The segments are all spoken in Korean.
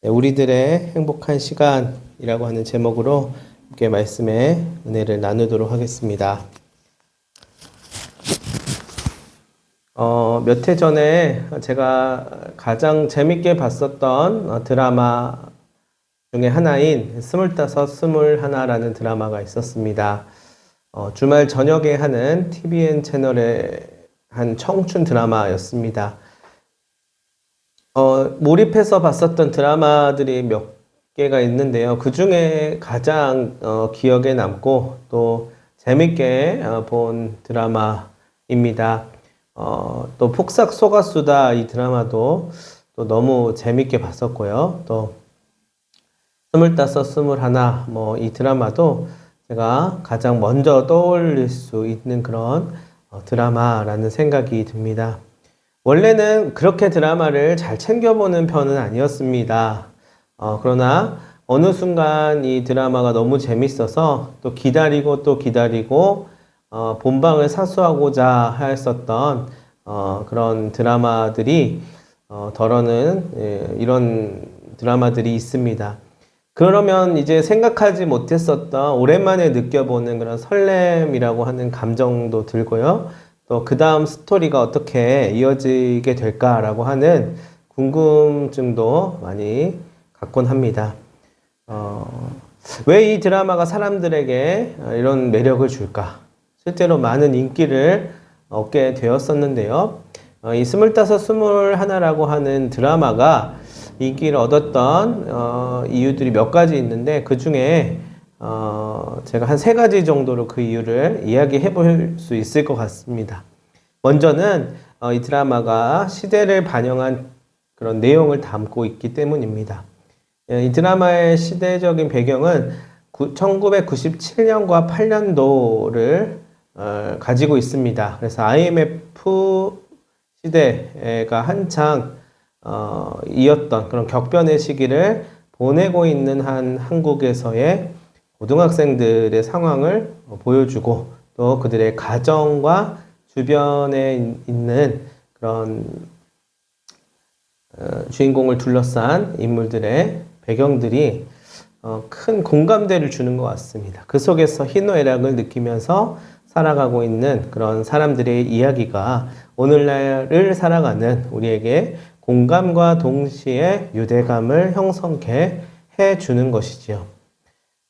우리들의 행복한 시간이라고 하는 제목으로 함께 말씀의 은혜를 나누도록 하겠습니다. 몇 해 전에 제가 가장 재밌게 봤었던 드라마 중에 하나인 25, 21라는 드라마가 있었습니다. 주말 저녁에 하는 TVN 채널의 한 청춘 드라마였습니다. 몰입해서 봤었던 드라마들이 몇 개가 있는데요. 그 중에 가장 기억에 남고 또 재밌게 본 드라마입니다. 또 폭삭 속았수다 이 드라마도 또 너무 재밌게 봤었고요. 또 25, 21 이 드라마도 제가 가장 먼저 떠올릴 수 있는 그런 드라마라는 생각이 듭니다. 원래는 그렇게 드라마를 잘 챙겨보는 편은 아니었습니다. 그러나 어느 순간 이 드라마가 너무 재밌어서 또 기다리고 본방을 사수하고자 했었던 그런 드라마들이 덜어는 이런 드라마들이 있습니다. 그러면 이제 생각하지 못했었던 오랜만에 느껴보는 그런 설렘이라고 하는 감정도 들고요. 또 그 다음 스토리가 어떻게 이어지게 될까라고 하는 궁금증도 많이 갖곤 합니다. 왜 이 드라마가 사람들에게 이런 매력을 줄까? 실제로 많은 인기를 얻게 되었었는데요. 이 25, 21라고 하는 드라마가 인기를 얻었던 이유들이 몇 가지 있는데 그 중에 제가 한 3가지 정도로 그 이유를 이야기해 볼 수 있을 것 같습니다. 먼저는 이 드라마가 시대를 반영한 그런 내용을 담고 있기 때문입니다. 이 드라마의 시대적인 배경은 1997년과 8년도를 가지고 있습니다. 그래서 IMF 시대가 한창 이었던 그런 격변의 시기를 보내고 있는 한 한국에서의 고등학생들의 상황을 보여주고 또 그들의 가정과 주변에 있는 그런 주인공을 둘러싼 인물들의 배경들이 큰 공감대를 주는 것 같습니다. 그 속에서 희노애락을 느끼면서 살아가고 있는 그런 사람들의 이야기가 오늘날을 살아가는 우리에게 공감과 동시에 유대감을 형성케 해주는 것이지요.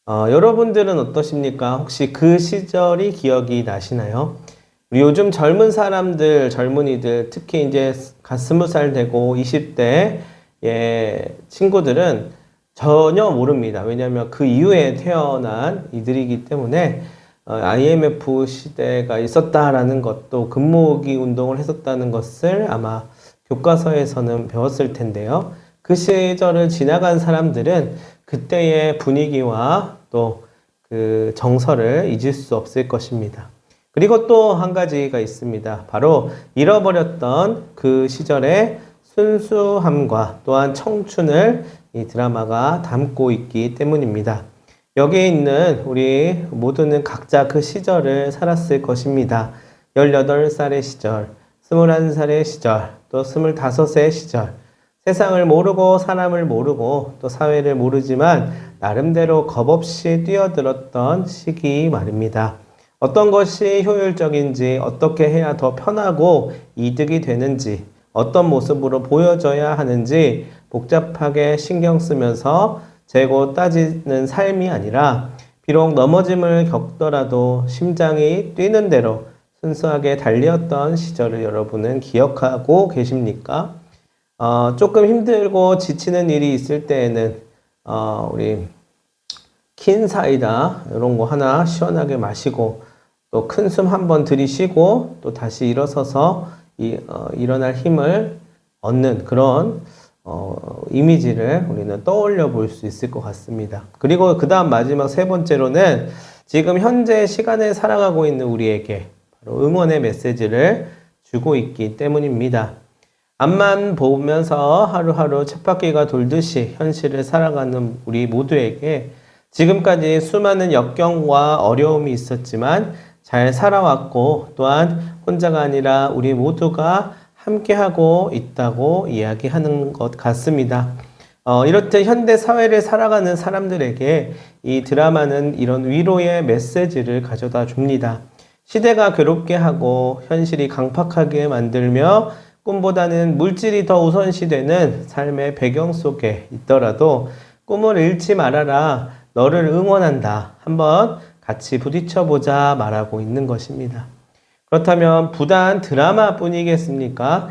여러분들은 어떠십니까? 혹시 그 시절이 기억이 나시나요? 우리 요즘 젊은 사람들, 젊은이들, 특히 이제 20살 되고 20대의 친구들은 전혀 모릅니다. 왜냐하면 그 이후에 태어난 이들이기 때문에 IMF 시대가 있었다라는 것도 금모으기 운동을 했었다는 것을 아마 교과서에서는 배웠을 텐데요. 그 시절을 지나간 사람들은 그때의 분위기와 또 그 정서를 잊을 수 없을 것입니다. 그리고 또 한 가지가 있습니다. 바로 잃어버렸던 그 시절의 순수함과 또한 청춘을 이 드라마가 담고 있기 때문입니다. 여기에 있는 우리 모두는 각자 그 시절을 살았을 것입니다. 18살의 시절, 21살의 시절, 또 25의 시절, 세상을 모르고 사람을 모르고 또 사회를 모르지만 나름대로 겁없이 뛰어들었던 시기 말입니다. 어떤 것이 효율적인지, 어떻게 해야 더 편하고 이득이 되는지, 어떤 모습으로 보여져야 하는지 복잡하게 신경 쓰면서 재고 따지는 삶이 아니라 비록 넘어짐을 겪더라도 심장이 뛰는 대로 순수하게 달렸던 시절을 여러분은 기억하고 계십니까? 조금 힘들고 지치는 일이 있을 때에는 우리 킨 사이다 이런 거 하나 시원하게 마시고 또 큰 숨 한번 들이쉬고 또 다시 일어서서 일어날 힘을 얻는 그런 이미지를 우리는 떠올려 볼 수 있을 것 같습니다. 그리고 그 다음 마지막 3번째로는 지금 현재 시간에 살아가고 있는 우리에게 바로 응원의 메시지를 주고 있기 때문입니다. 앞만 보면서 하루하루 쳇바퀴가 돌듯이 현실을 살아가는 우리 모두에게 지금까지 수많은 역경과 어려움이 있었지만 잘 살아왔고 또한 혼자가 아니라 우리 모두가 함께하고 있다고 이야기하는 것 같습니다. 이렇듯 현대 사회를 살아가는 사람들에게 이 드라마는 이런 위로의 메시지를 가져다 줍니다. 시대가 괴롭게 하고 현실이 강팍하게 만들며 꿈보다는 물질이 더 우선시되는 삶의 배경 속에 있더라도 꿈을 잃지 말아라. 너를 응원한다. 한번 같이 부딪혀보자 말하고 있는 것입니다. 그렇다면 부단 드라마뿐이겠습니까?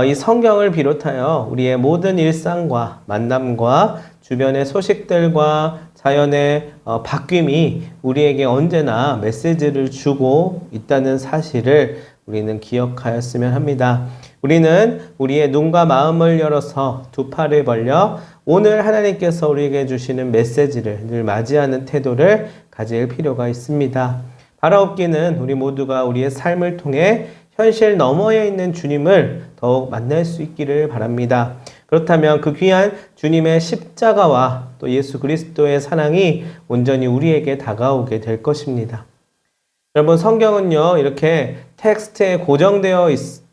이 성경을 비롯하여 우리의 모든 일상과 만남과 주변의 소식들과 자연의 바뀜이 우리에게 언제나 메시지를 주고 있다는 사실을 우리는 기억하였으면 합니다. 우리는 우리의 눈과 마음을 열어서 두 팔을 벌려 오늘 하나님께서 우리에게 주시는 메시지를 늘 맞이하는 태도를 가질 필요가 있습니다. 바라옵기는 우리 모두가 우리의 삶을 통해 현실 너머에 있는 주님을 더욱 만날 수 있기를 바랍니다. 그렇다면 그 귀한 주님의 십자가와 또 예수 그리스도의 사랑이 온전히 우리에게 다가오게 될 것입니다. 여러분, 성경은요, 이렇게 텍스트에 고정되어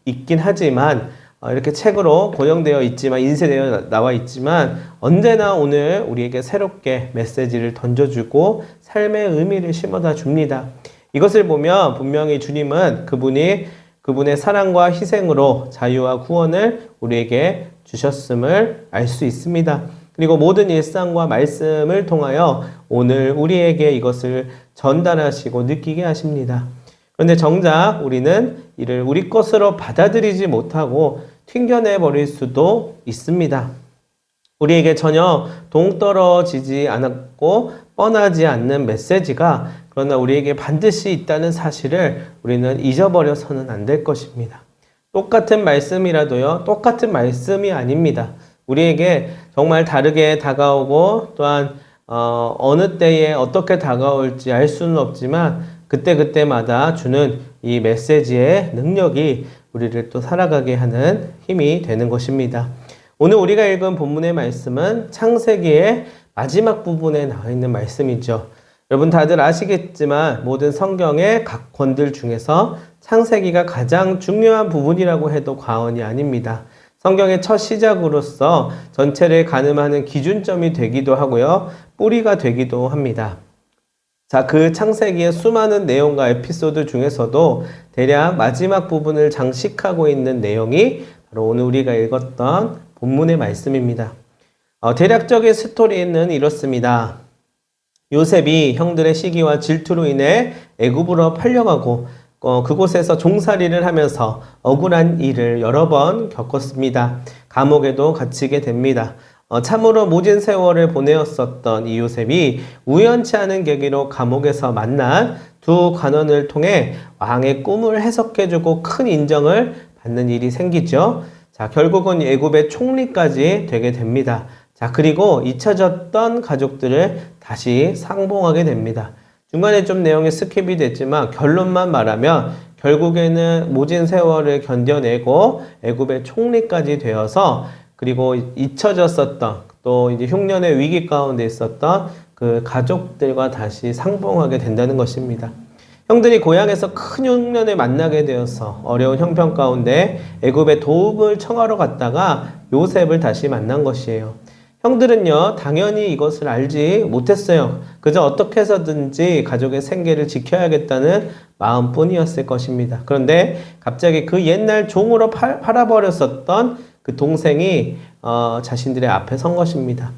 있긴 하지만, 이렇게 책으로 고정되어 있지만, 인쇄되어 나와 있지만, 언제나 오늘 우리에게 새롭게 메시지를 던져주고 삶의 의미를 심어다 줍니다. 이것을 보면 분명히 주님은 그분의 사랑과 희생으로 자유와 구원을 우리에게 주셨음을 알 수 있습니다. 그리고 모든 일상과 말씀을 통하여 오늘 우리에게 이것을 전달하시고 느끼게 하십니다. 그런데 정작 우리는 이를 우리 것으로 받아들이지 못하고 튕겨내 버릴 수도 있습니다. 우리에게 전혀 동떨어지지 않았고 뻔하지 않는 메시지가 그러나 우리에게 반드시 있다는 사실을 우리는 잊어버려서는 안 될 것입니다. 똑같은 말씀이라도요, 똑같은 말씀이 아닙니다. 우리에게 정말 다르게 다가오고 또한 어느 때에 어떻게 다가올지 알 수는 없지만 그때그때마다 주는 이 메시지의 능력이 우리를 또 살아가게 하는 힘이 되는 것입니다. 오늘 우리가 읽은 본문의 말씀은 창세기의 마지막 부분에 나와 있는 말씀이죠. 여러분 다들 아시겠지만 모든 성경의 각 권들 중에서 창세기가 가장 중요한 부분이라고 해도 과언이 아닙니다. 성경의 첫 시작으로서 전체를 가늠하는 기준점이 되기도 하고요. 뿌리가 되기도 합니다. 자, 그 창세기의 수많은 내용과 에피소드 중에서도 대략 마지막 부분을 장식하고 있는 내용이 바로 오늘 우리가 읽었던 본문의 말씀입니다. 대략적인 스토리는 이렇습니다. 요셉이 형들의 시기와 질투로 인해 애굽으로 팔려가고 그곳에서 종살이를 하면서 억울한 일을 여러 번 겪었습니다. 감옥에도 갇히게 됩니다. 참으로 모진 세월을 보내었었던 이 요셉이 우연치 않은 계기로 감옥에서 만난 두 관원을 통해 왕의 꿈을 해석해주고 큰 인정을 받는 일이 생기죠. 자, 결국은 애굽의 총리까지 되게 됩니다. 자, 그리고 잊혀졌던 가족들을 다시 상봉하게 됩니다. 중간에 좀 내용이 스킵이 됐지만 결론만 말하면 결국에는 모진 세월을 견뎌내고 애굽의 총리까지 되어서 그리고 잊혀졌었던 또 이제 흉년의 위기 가운데 있었던 그 가족들과 다시 상봉하게 된다는 것입니다. 형들이 고향에서 큰 흉년을 만나게 되어서 어려운 형편 가운데 애굽의 도움을 청하러 갔다가 요셉을 다시 만난 것이에요. 형들은요, 당연히 이것을 알지 못했어요. 그저 어떻게 해서든지 가족의 생계를 지켜야겠다는 마음뿐이었을 것입니다. 그런데 갑자기 그 옛날 종으로 팔아버렸었던 그 동생이 자신들의 앞에 선 것입니다.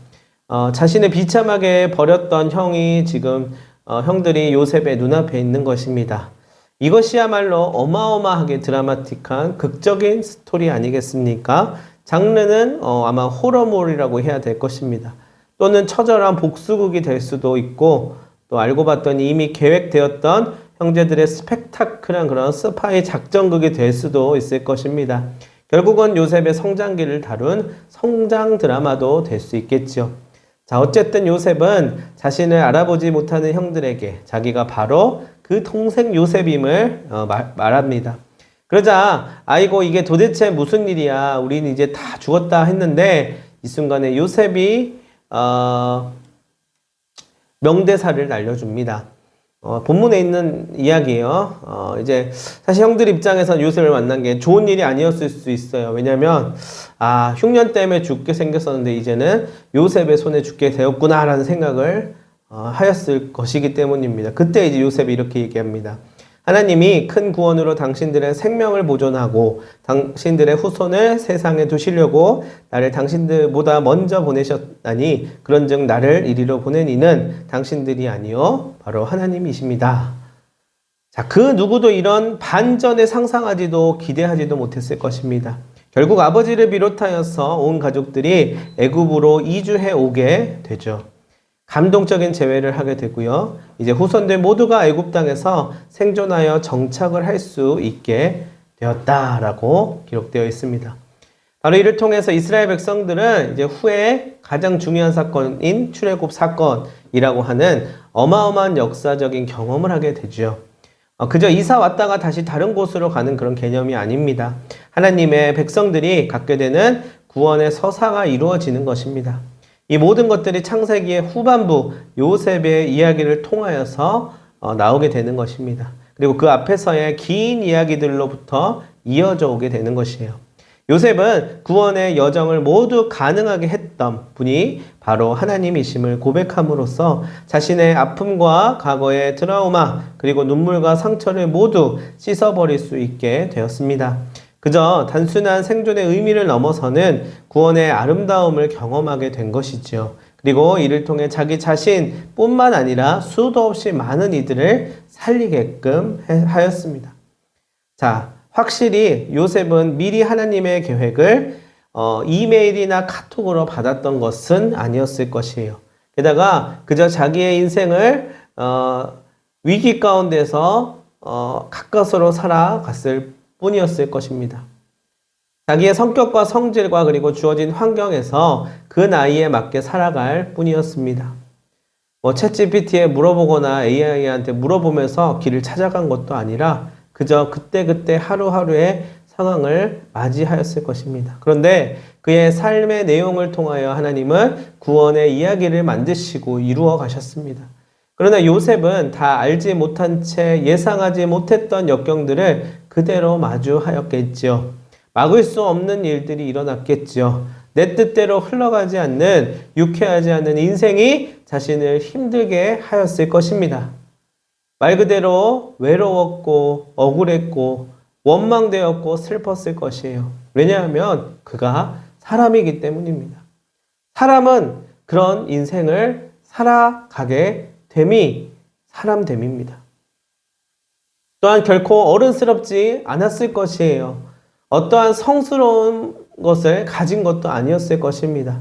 자신을 비참하게 버렸던 형이 지금 형들이 요셉의 눈앞에 있는 것입니다. 이것이야말로 어마어마하게 드라마틱한 극적인 스토리 아니겠습니까? 장르는 아마 호러물이라고 해야 될 것입니다. 또는 처절한 복수극이 될 수도 있고 또 알고 봤더니 이미 계획되었던 형제들의 스펙타클한 그런 스파이 작전극이 될 수도 있을 것입니다. 결국은 요셉의 성장기를 다룬 성장 드라마도 될 수 있겠죠. 자, 어쨌든 요셉은 자신을 알아보지 못하는 형들에게 자기가 바로 그 동생 요셉임을 말합니다. 그러자 아이고 이게 도대체 무슨 일이야, 우린 이제 다 죽었다 했는데 이 순간에 요셉이 명대사를 날려줍니다. 본문에 있는 이야기예요. 이제 사실 형들 입장에선 요셉을 만난 게 좋은 일이 아니었을 수 있어요. 왜냐면 흉년 때문에 죽게 생겼었는데 이제는 요셉의 손에 죽게 되었구나라는 생각을 하였을 것이기 때문입니다. 그때 이제 요셉이 이렇게 얘기합니다. 하나님이 큰 구원으로 당신들의 생명을 보존하고 당신들의 후손을 세상에 두시려고 나를 당신들보다 먼저 보내셨다니 그런즉 나를 이리로 보낸 이는 당신들이 아니요 바로 하나님이십니다. 자, 그 누구도 이런 반전에 상상하지도 기대하지도 못했을 것입니다. 결국 아버지를 비롯하여서 온 가족들이 애굽으로 이주해 오게 되죠. 감동적인 재회를 하게 되고요. 이제 후손들 모두가 애굽 땅에서 생존하여 정착을 할 수 있게 되었다라고 기록되어 있습니다. 바로 이를 통해서 이스라엘 백성들은 이제 후에 가장 중요한 사건인 출애굽 사건이라고 하는 어마어마한 역사적인 경험을 하게 되죠. 그저 이사 왔다가 다시 다른 곳으로 가는 그런 개념이 아닙니다. 하나님의 백성들이 갖게 되는 구원의 서사가 이루어지는 것입니다. 이 모든 것들이 창세기의 후반부 요셉의 이야기를 통하여서 나오게 되는 것입니다. 그리고 그 앞에서의 긴 이야기들로부터 이어져 오게 되는 것이에요. 요셉은 구원의 여정을 모두 가능하게 했던 분이 바로 하나님이심을 고백함으로써 자신의 아픔과 과거의 트라우마 그리고 눈물과 상처를 모두 씻어버릴 수 있게 되었습니다. 그저 단순한 생존의 의미를 넘어서는 구원의 아름다움을 경험하게 된 것이지요. 그리고 이를 통해 자기 자신뿐만 아니라 수도 없이 많은 이들을 살리게끔 하였습니다. 자, 확실히 요셉은 미리 하나님의 계획을 이메일이나 카톡으로 받았던 것은 아니었을 것이에요. 게다가 그저 자기의 인생을 위기 가운데서 가까스로 살아갔을 뿐이었을 것입니다. 자기의 성격과 성질과 그리고 주어진 환경에서 그 나이에 맞게 살아갈 뿐이었습니다. 챗GPT에 물어보거나 AI한테 물어보면서 길을 찾아간 것도 아니라 그저 그때그때 하루하루의 상황을 맞이하였을 것입니다. 그런데 그의 삶의 내용을 통하여 하나님은 구원의 이야기를 만드시고 이루어 가셨습니다. 그러나 요셉은 다 알지 못한 채 예상하지 못했던 역경들을 그대로 마주하였겠지요. 막을 수 없는 일들이 일어났겠지요. 내 뜻대로 흘러가지 않는 유쾌하지 않은 인생이 자신을 힘들게 하였을 것입니다. 말 그대로 외로웠고 억울했고 원망되었고 슬펐을 것이에요. 왜냐하면 그가 사람이기 때문입니다. 사람은 그런 인생을 살아가게 됨이 사람됨입니다. 또한 결코 어른스럽지 않았을 것이에요. 어떠한 성스러운 것을 가진 것도 아니었을 것입니다.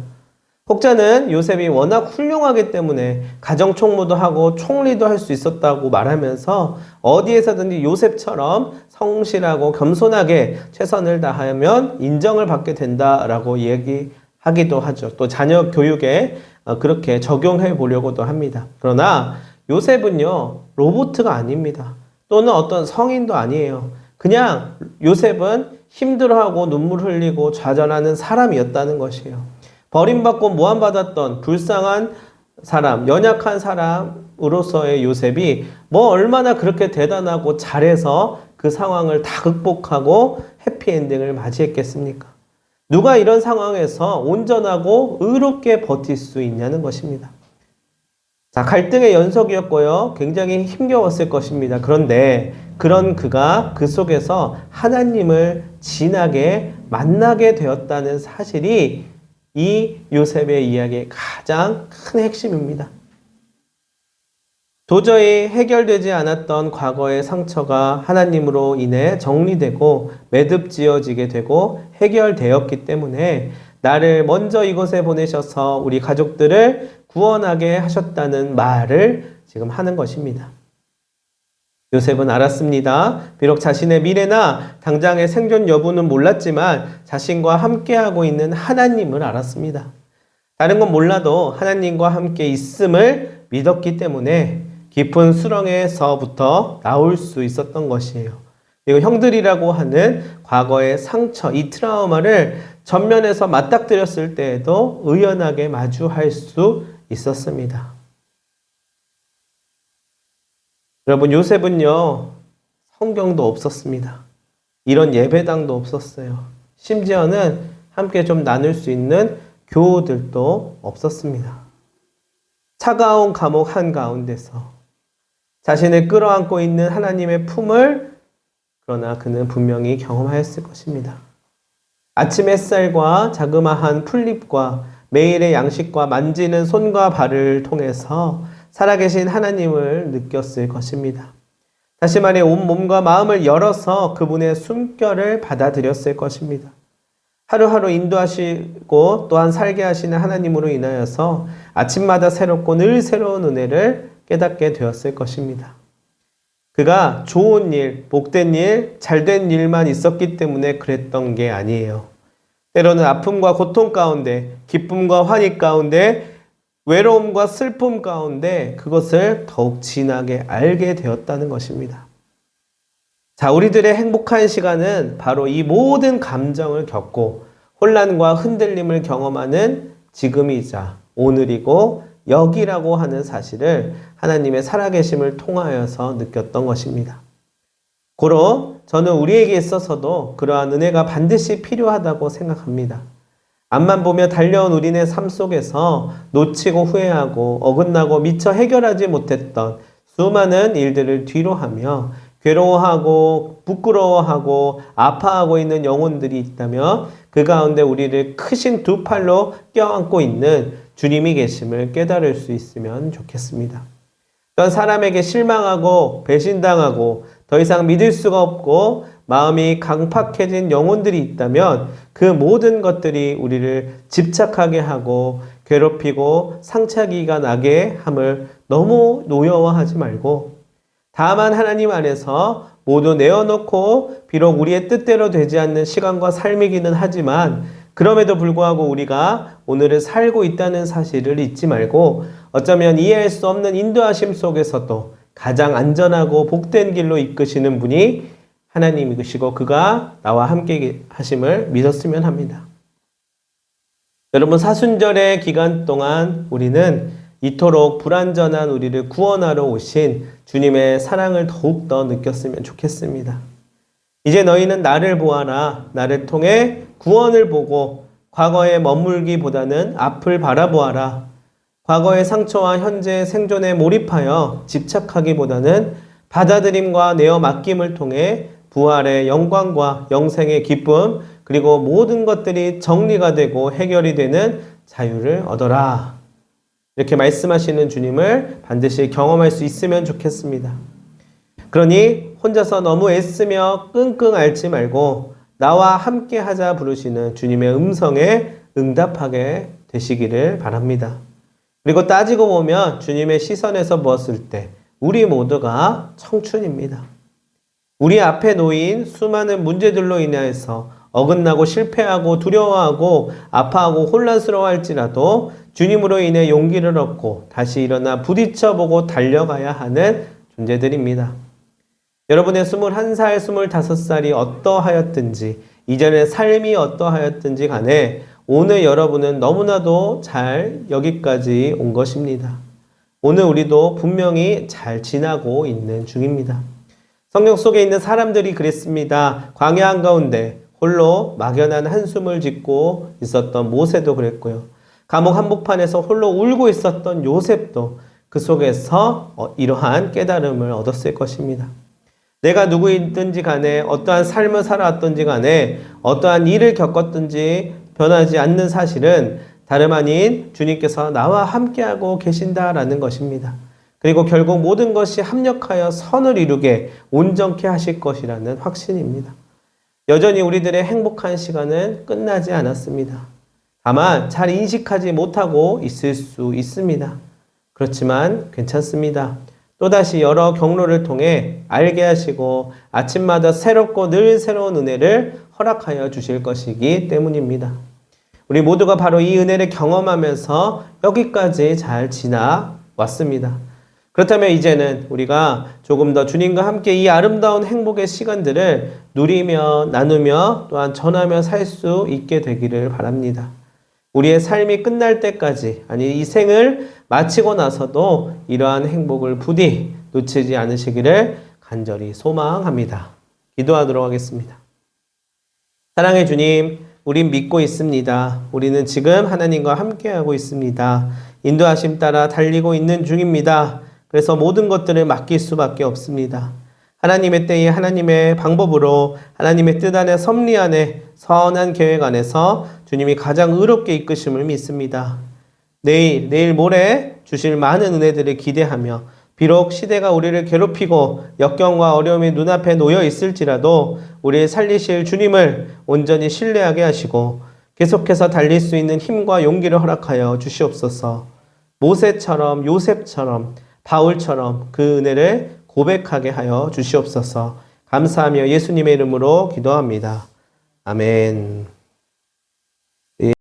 혹자는 요셉이 워낙 훌륭하기 때문에 가정총무도 하고 총리도 할 수 있었다고 말하면서 어디에서든지 요셉처럼 성실하고 겸손하게 최선을 다하면 인정을 받게 된다라고 얘기하기도 하죠. 또 자녀 교육에 그렇게 적용해 보려고도 합니다. 그러나 요셉은요, 로봇가 아닙니다. 또는 어떤 성인도 아니에요. 그냥 요셉은 힘들어하고 눈물 흘리고 좌절하는 사람이었다는 것이에요. 버림받고 모함받았던 불쌍한 사람, 연약한 사람으로서의 요셉이 뭐 얼마나 그렇게 대단하고 잘해서 그 상황을 다 극복하고 해피엔딩을 맞이했겠습니까? 누가 이런 상황에서 온전하고 의롭게 버틸 수 있냐는 것입니다. 자, 갈등의 연속이었고요. 굉장히 힘겨웠을 것입니다. 그런데 그런 그가 그 속에서 하나님을 진하게 만나게 되었다는 사실이 이 요셉의 이야기의 가장 큰 핵심입니다. 도저히 해결되지 않았던 과거의 상처가 하나님으로 인해 정리되고 매듭지어지게 되고 해결되었기 때문에 나를 먼저 이곳에 보내셔서 우리 가족들을 구원하게 하셨다는 말을 지금 하는 것입니다. 요셉은 알았습니다. 비록 자신의 미래나 당장의 생존 여부는 몰랐지만 자신과 함께하고 있는 하나님을 알았습니다. 다른 건 몰라도 하나님과 함께 있음을 믿었기 때문에 깊은 수렁에서부터 나올 수 있었던 것이에요. 그리고 형들이라고 하는 과거의 상처, 이 트라우마를 전면에서 맞닥뜨렸을 때에도 의연하게 마주할 수 있었습니다. 여러분, 요셉은요, 성경도 없었습니다. 이런 예배당도 없었어요. 심지어는 함께 좀 나눌 수 있는 교우들도 없었습니다. 차가운 감옥 한가운데서 자신을 끌어안고 있는 하나님의 품을 그러나 그는 분명히 경험하였을 것입니다. 아침 햇살과 자그마한 풀잎과 매일의 양식과 만지는 손과 발을 통해서 살아계신 하나님을 느꼈을 것입니다. 다시 말해 온 몸과 마음을 열어서 그분의 숨결을 받아들였을 것입니다. 하루하루 인도하시고 또한 살게 하시는 하나님으로 인하여서 아침마다 새롭고 늘 새로운 은혜를 깨닫게 되었을 것입니다. 그가 좋은 일, 복된 일, 잘된 일만 있었기 때문에 그랬던 게 아니에요. 때로는 아픔과 고통 가운데, 기쁨과 환희 가운데, 외로움과 슬픔 가운데 그것을 더욱 진하게 알게 되었다는 것입니다. 자, 우리들의 행복한 시간은 바로 이 모든 감정을 겪고 혼란과 흔들림을 경험하는 지금이자 오늘이고 여기라고 하는 사실을 하나님의 살아계심을 통하여서 느꼈던 것입니다. 고로 저는 우리에게 있어서도 그러한 은혜가 반드시 필요하다고 생각합니다. 앞만 보며 달려온 우리네 삶 속에서 놓치고 후회하고 어긋나고 미처 해결하지 못했던 수많은 일들을 뒤로하며 괴로워하고 부끄러워하고 아파하고 있는 영혼들이 있다며 그 가운데 우리를 크신 두 팔로 껴안고 있는 주님이 계심을 깨달을 수 있으면 좋겠습니다. 또한 사람에게 실망하고 배신당하고 더 이상 믿을 수가 없고 마음이 강팍해진 영혼들이 있다면 그 모든 것들이 우리를 집착하게 하고 괴롭히고 상처기가 나게 함을 너무 노여워하지 말고 다만 하나님 안에서 모두 내어놓고 비록 우리의 뜻대로 되지 않는 시간과 삶이기는 하지만 그럼에도 불구하고 우리가 오늘을 살고 있다는 사실을 잊지 말고 어쩌면 이해할 수 없는 인도하심 속에서도 가장 안전하고 복된 길로 이끄시는 분이 하나님이시고 그가 나와 함께 하심을 믿었으면 합니다. 여러분, 사순절의 기간 동안 우리는 이토록 불완전한 우리를 구원하러 오신 주님의 사랑을 더욱더 느꼈으면 좋겠습니다. 이제 너희는 나를 보아라. 나를 통해 구원을 보고 과거에 머물기보다는 앞을 바라보아라. 과거의 상처와 현재의 생존에 몰입하여 집착하기보다는 받아들임과 내어 맡김을 통해 부활의 영광과 영생의 기쁨 그리고 모든 것들이 정리가 되고 해결이 되는 자유를 얻어라. 이렇게 말씀하시는 주님을 반드시 경험할 수 있으면 좋겠습니다. 그러니 혼자서 너무 애쓰며 끙끙 앓지 말고 나와 함께 하자 부르시는 주님의 음성에 응답하게 되시기를 바랍니다. 그리고 따지고 보면 주님의 시선에서 보았을 때 우리 모두가 청춘입니다. 우리 앞에 놓인 수많은 문제들로 인해서 어긋나고 실패하고 두려워하고 아파하고 혼란스러워할지라도 주님으로 인해 용기를 얻고 다시 일어나 부딪혀보고 달려가야 하는 존재들입니다. 여러분의 21살, 25살이 어떠하였든지 이전의 삶이 어떠하였든지 간에 오늘 여러분은 너무나도 잘 여기까지 온 것입니다. 오늘 우리도 분명히 잘 지나고 있는 중입니다. 성경 속에 있는 사람들이 그랬습니다. 광야 한가운데 홀로 막연한 한숨을 짓고 있었던 모세도 그랬고요. 감옥 한복판에서 홀로 울고 있었던 요셉도 그 속에서 이러한 깨달음을 얻었을 것입니다. 내가 누구이든지 간에 어떠한 삶을 살아왔든지 간에 어떠한 일을 겪었든지 변하지 않는 사실은 다름 아닌 주님께서 나와 함께하고 계신다라는 것입니다. 그리고 결국 모든 것이 합력하여 선을 이루게 온전케 하실 것이라는 확신입니다. 여전히 우리들의 행복한 시간은 끝나지 않았습니다. 다만 잘 인식하지 못하고 있을 수 있습니다. 그렇지만 괜찮습니다. 또다시 여러 경로를 통해 알게 하시고 아침마다 새롭고 늘 새로운 은혜를 허락하여 주실 것이기 때문입니다. 우리 모두가 바로 이 은혜를 경험하면서 여기까지 잘 지나왔습니다. 그렇다면 이제는 우리가 조금 더 주님과 함께 이 아름다운 행복의 시간들을 누리며 나누며 또한 전하며 살 수 있게 되기를 바랍니다. 우리의 삶이 끝날 때까지, 아니 이 생을 마치고 나서도 이러한 행복을 부디 놓치지 않으시기를 간절히 소망합니다. 기도하도록 하겠습니다. 사랑의 주님, 우린 믿고 있습니다. 우리는 지금 하나님과 함께하고 있습니다. 인도하심 따라 달리고 있는 중입니다. 그래서 모든 것들을 맡길 수밖에 없습니다. 하나님의 때에 하나님의 방법으로 하나님의 뜻 안에 섭리 안에 선한 계획 안에서 주님이 가장 의롭게 이끄심을 믿습니다. 내일 모레 주실 많은 은혜들을 기대하며 비록 시대가 우리를 괴롭히고 역경과 어려움이 눈앞에 놓여 있을지라도 우리를 살리실 주님을 온전히 신뢰하게 하시고 계속해서 달릴 수 있는 힘과 용기를 허락하여 주시옵소서. 모세처럼, 요셉처럼, 바울처럼 그 은혜를 고백하게 하여 주시옵소서. 감사하며 예수님의 이름으로 기도합니다. 아멘.